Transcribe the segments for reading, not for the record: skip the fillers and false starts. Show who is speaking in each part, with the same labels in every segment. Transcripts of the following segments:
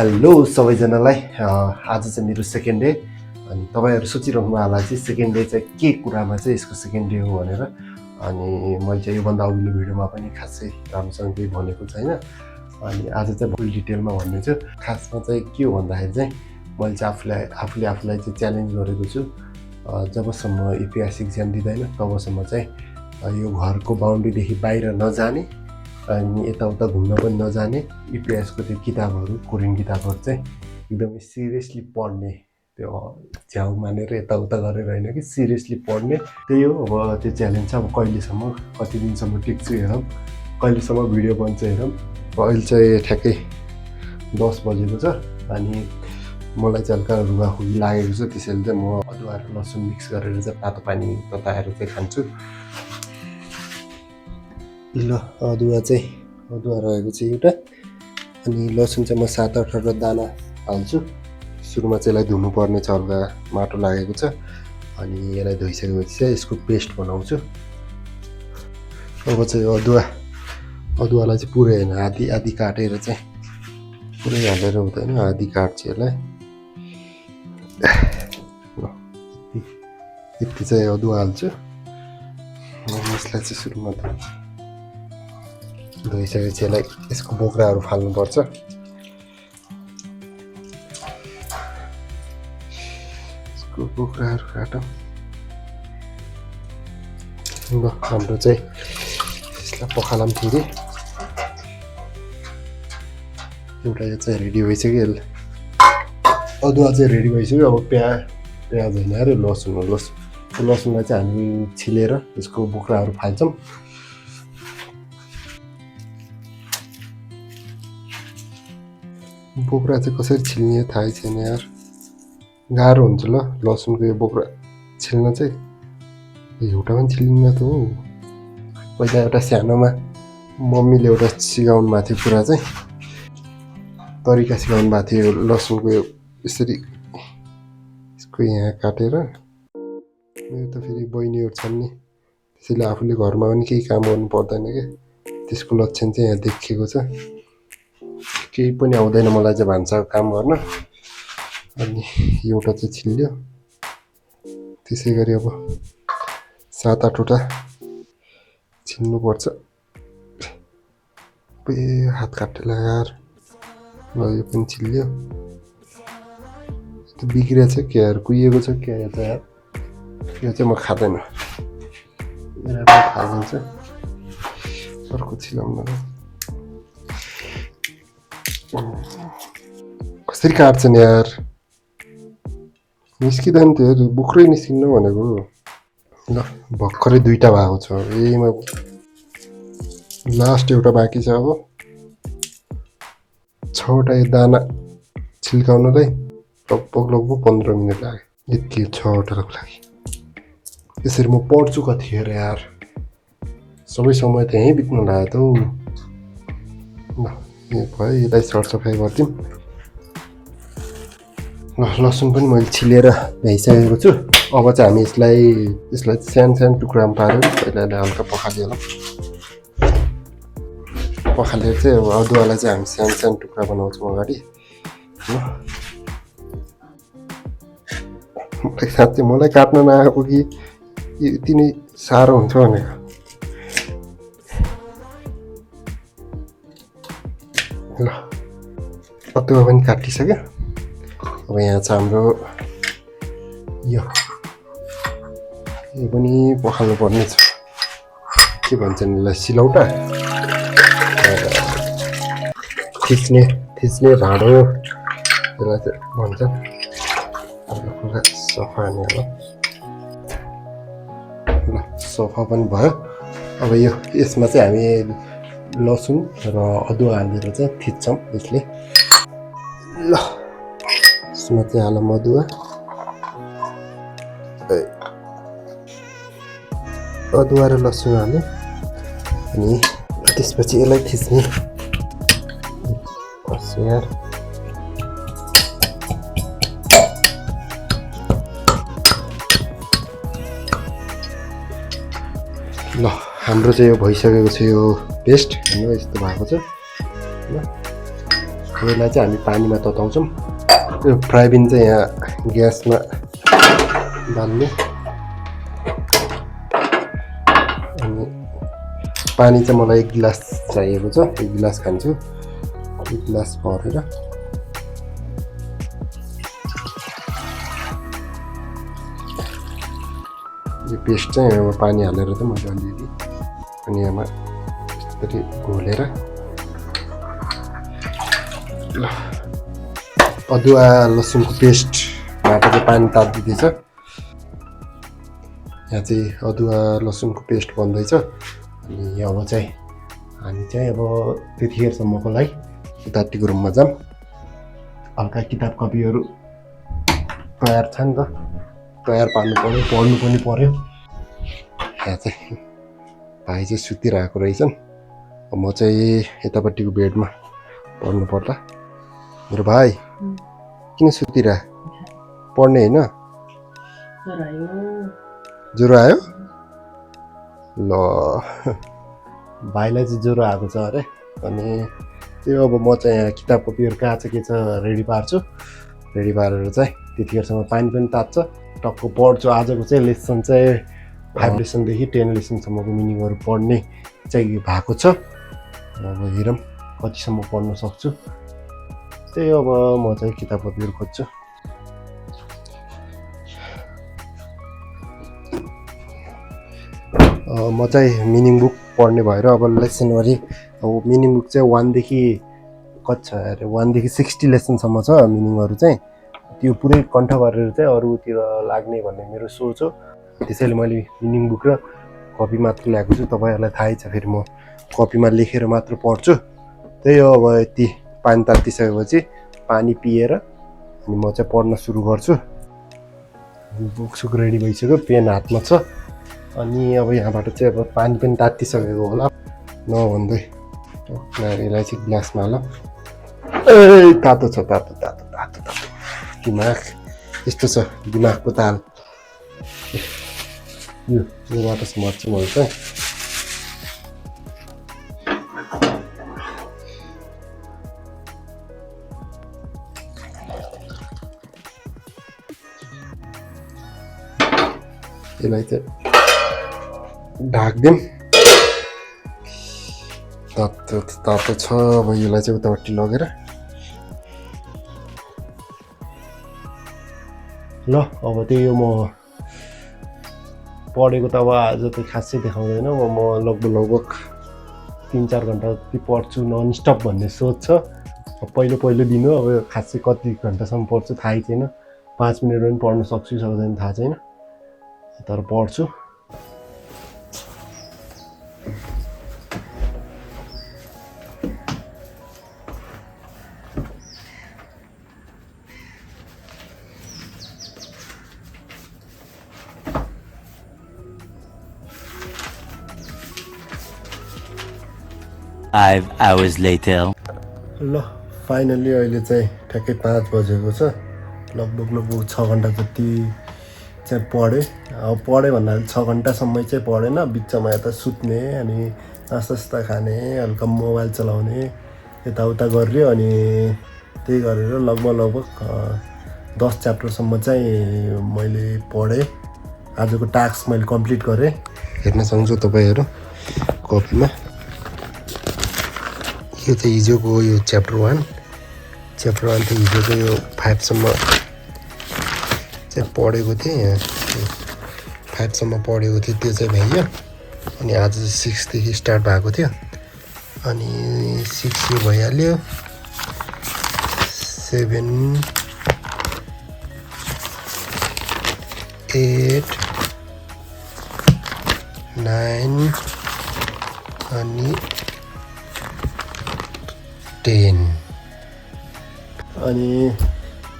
Speaker 1: Hello सबैजनालाई आज चाहिँ मेरो सेकेन्ड डे अनि तपाईहरु सोचिरहनु होला चाहिँ सेकेन्ड डे चाहिँ के कुरामा चाहिँ यसको सेकेन्ड डे हो भनेर अनि मैले चाहिँ योभन्दा अघिल्लो भिडियोमा पनि खासै राम्रोसँग केही भनेको छैन अनि आज चाहिँ फुल डिटेलमा भन्नेछु। खासमा चाहिँ के हो भन्दाखेरि चाहिँ मैले चाहिँ आफूले चाहिँ च्यालेन्ज गरेको छु जबसम्म इपिएस एक्जाम दिँदैन तबसम्म चाहिँ यो घरको बाउन्ड्रीदेखि बाहिर नजाने अनि यताउता घुम्न पनि नजाने इपिएसको त्यो किताबहरू कोरियन किताबहरू चाहिँ एकदमै सिरियसली पढ्ने त्यो झ्याउ मानेर यताउता गरेर होइन कि सिरियसली पढ्ने त्यही हो। अब त्यो च्यालेन्ज छ। अब कहिलेसम्म कति दिनसम्म टिक्छु हेरौँ, कहिलेसम्म भिडियो बन्छ हेरौँ। अहिले चाहिँ ठ्याक्कै 10 बजेको छ अनि मलाई चाहिँ हल्का रुगाखुगी लागेको छ, त्यसैले चाहिँ म अदुवा र लसुन मिक्स गरेर चाहिँ तातो पानी तताएर चाहिँ खान्छु। ल अदुवा रहेको छ एउटा अनि लसुन चाहिँ म 7-8 दाना हाल्छु। सुरुमा चाहिँ यसलाई धुनुपर्ने छ, हल्का माटो लागेको छ अनि यसलाई धोइसकेपछि चाहिँ यसको पेस्ट बनाउँछु। अब चाहिँ अदुवालाई चाहिँ पुरै होइन आधी काटेर चाहिँ पुरै हालेर हुँदैन, आधी काट्छु यसलाई। यति चाहिँ अदुवा हाल्छु। यसलाई चाहिँ सुरुमा धोइसकेपछि यसलाई यसको बोक्राहरू फाल्नुपर्छ। यसको बोक्राहरू काटौँ। ल हाम्रो चाहिँ यसलाई पखालौँ फेरि। एउटा यो चाहिँ रेडी भइसक्यो, अदुवा चाहिँ रेडी भइसक्यो। अब प्याज होइन अरे लसुन हो। लसुनलाई चाहिँ हामी छिलेर यसको बोक्राहरू फाल्छौँ। बोक्रा चाहिँ कसरी छिल्ने थाहै छैन यार, गाह्रो हुन्छ। ल लसुनको यो बोक्रा छिल्न चाहिँ एउटा पनि छिल्दिन त हो। पहिला एउटा सानोमा मम्मीले एउटा सिकाउनु भएको थियो कुरा चाहिँ, तरिका सिकाउनु भएको थियो लसुनको यो यसरी यसको यहाँ काटेर। मेरो त फेरि बहिनीहरू छन् नि, त्यसैले आफूले घरमा पनि केही काम गर्नु पर्दैन क्या, त्यसको लक्षण चाहिँ यहाँ देखिएको छ। केही पनि आउँदैन मलाई चाहिँ भान्साको काम गर्न। अनि एउटा चाहिँ छिल्यो। त्यसै गरी अब 7-8वटा छिल्नुपर्छ। हात काटेला यार। ल यो पनि छिल्यो। त्यो बिग्रिएको छ क्या यार, कुहिएको छ क्या यो त यार। यो चाहिँ म खाँदैन, खाइदिन्छ। अर्को छिलाउन कसरी काट्छन् यार, निस्किँदैन त्यो बोक्रै निस्किन्न भनेको। ल भर्खरै 2टा भएको छ, यहीमा लास्ट एउटा बाँकी छ। अब 6वटा यो दाना छिल्काउनलाई लगभग 15 मिनट लाग्यो। यति 6वटाको लागि। यसरी म पढ्छु कतिखेर यार, सबै समय त यहीँ बित्नु लाग्यो त हौ। ल यो भयो, यसलाई सरसफाइ गरिदिउँ। ल लसुन पनि मैले छिलेर भ्याइसकेको छु। अब चाहिँ हामी यसलाई सानो टुक्रामा पारेर पहिला हल्का पखालिहालौँ। पखालेर चाहिँ अब अदुवालाई चाहिँ हामी सानो टुक्रा बनाउँछौँ अगाडि। मलाई काट्न नआएको कि यति नै साह्रो हुन्छ भनेको। ल अदुवा पनि काटिसक्यो। अब यहाँ छ हाम्रो यो पनि पखाल्नु पर्ने छ। के भन्छन् यसलाई, सिलौटा, थिच्ने भाँडो यसलाई चाहिँ भन्छन्। पुरा सफा हाल्ने होला। ल सफा पनि भयो। अब यसमा चाहिँ हामी लसुन र अदुवा हालेर चाहिँ थिच्छौँ यसले। ल यसमा चाहिँ हालौँ अदुवा र लसुन हाल्यो अनि त्यसपछि यसलाई थिच्ने। यार ल हाम्रो चाहिँ यो भइसकेको छ यो पेस्ट। हेर्नु यस्तो भएको छ। ल यसलाई चाहिँ हामी पानीमा तताउँछौँ। यो फ्राइबिन चाहिँ यहाँ ग्यासमा बाल्ने। अनि पानी चाहिँ मलाई 1 गिलास चाहिएको छ, 1 गिलास खान्छु। 1 गिलास भरेर यो पेस्ट चाहिँ अब पानी हालेर चाहिँ मैले अलिअलि अनि यहाँ यसरी घोलेर ल अदुवा लसुनको पेस्टबाट चाहिँ पानी तातिदिँदैछ। यहाँ चाहिँ अदुवा लसुनको पेस्ट बन्दैछ। अनि अब चाहिँ हामी चाहिँ अब त्यतिखेरसम्मको लागि किताबको रुममा जाऊँ। हल्का किताब कपीहरू तयार छ नि त, तयार पार्नु पर्यो, पढ्नु पनि पर्यो। यहाँ चाहिँ भाइ चाहिँ सुतिरहेको रहेछन्। म चाहिँ यतापट्टिको बेडमा पढ्नु पर्ला। मेरो भाइ किन सुतिरह? पढ्ने होइन? ज्वरो आयो? ल भाइलाई चाहिँ ज्वरो आएको छ अरे। अनि त्यो अब म चाहिँ यहाँ किताब कपीहरू कहाँ छ के छ रेडी पार्छु। रेडी पारेर चाहिँ त्यतिखेरसम्म पानी पनि तात्छ, टक्क पढ्छु। आजको चाहिँ लेसन चाहिँ 5 लेसनदेखि 10 लेसनसम्मको मिनिङहरू पढ्ने चाहिँ भएको छ। अब हेरौँ कतिसम्म पढ्न सक्छु। त्यही अब म चाहिँ किताब कपीहरू खोज्छु। म चाहिँ मिनिङ बुक पढ्ने भएर अब लेसनभरि अब मिनिङ बुक चाहिँ 1 देखि कति छ अरे 1 देखि 60 लेसनसम्म छ मिनिङहरू चाहिँ। त्यो पुरै कण्ठ गरेर चाहिँ अरूतिर लाग्ने भन्ने मेरो सोच हो। त्यसैले मैले मिनिङ बुक र कपी मात्र ल्याएको छु। तपाईँहरूलाई थाहै छ, फेरि म कपीमा लेखेर मात्र पढ्छु। त्यही हो, अब यति पानी तातिसकेपछि पानी पिएर अनि म चाहिँ पढ्न सुरु गर्छु। बुकसुक रेडी भइसक्यो, पेन हातमा छ। अनि अब यहाँबाट चाहिँ अब पानी पनि तातिसकेको होला नभन्दै यसलाई चाहिँ ग्लासमा हाल। ए तातो छ, तातो तातो तातो तातो। दिमाग यस्तो छ, दिमागको ताल योबाट समर्छु मैले चाहिँ। यसलाई चाहिँ ढाक्दिउँ। तातो तातो छ। अब यसलाई चाहिँ उतापट्टि लगेर ल अब त्यही हो। म पढेको त अब आज त खासै देखाउँदैन। म लगभग 3-4 घन्टा जति पढ्छु नन स्टप भन्ने सोच छ। पहिलो दिन हो, अब खासै कति घन्टासम्म पढ्छु थाहै छैन। 5 मिनट पनि पढ्न सक्छु सक्दैन थाहा छैन, तर पढ्छु।
Speaker 2: Five hours later.
Speaker 1: ल फाइनल्ली अहिले चाहिँ ठ्याक्कै 5 बजेको छ। लगभग 6 घन्टा जति चाहिँ पढेँ। अब पढेँ भन्नाले 6 घन्टासम्म चाहिँ पढेन, बिचमा यता सुत्ने अनि नास्ता खाने, हल्का मोबाइल चलाउने यताउता गरियो। अनि त्यही गरेर लगभग 10 च्याप्टरसम्म चाहिँ मैले पढेँ। आजको टास्क मैले कम्प्लिट गरेँ। हेर्न सक्नुहुन्छ तपाईँहरू कपीमा। यो चाहिँ हिजोको यो च्याप्टर 1 थियो। हिजोको यो 5 सम्म चाहिँ पढेको थिएँ। 5 सम्म पढेको थिएँ, त्यो चाहिँ भइयो। अनि आज 6 देखि स्टार्ट भएको थियो। अनि 6 यो भइहाल्यो। 7 8 9 अनि 10 अनि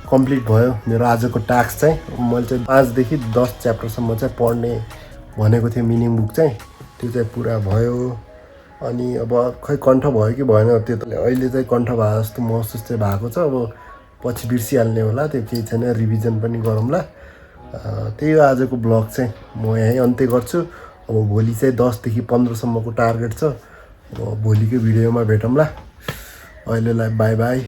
Speaker 1: कम्प्लिट भयो मेरो आजको टास्क चाहिँ। मैले चाहिँ 5 देखि 10 च्याप्टरसम्म चाहिँ पढ्ने भनेको थिएँ मिनिङ बुक चाहिँ, त्यो चाहिँ पुरा भयो। अनि अब खै कण्ठ भयो कि भएन त्यो त अहिले चाहिँ कण्ठ भए जस्तो महसुस चाहिँ भएको छ। अब पछि बिर्सिहाल्ने होला, त्यो केही छैन, रिभिजन पनि गरौँला। त्यही हो आजको ब्लग चाहिँ म यहीँ अन्त्य गर्छु। अब भोलि चाहिँ 10 देखि 15सम्मको टार्गेट छ। अब भोलिको भिडियोमा भेटौँला। अहिलेलाई बाई बाई।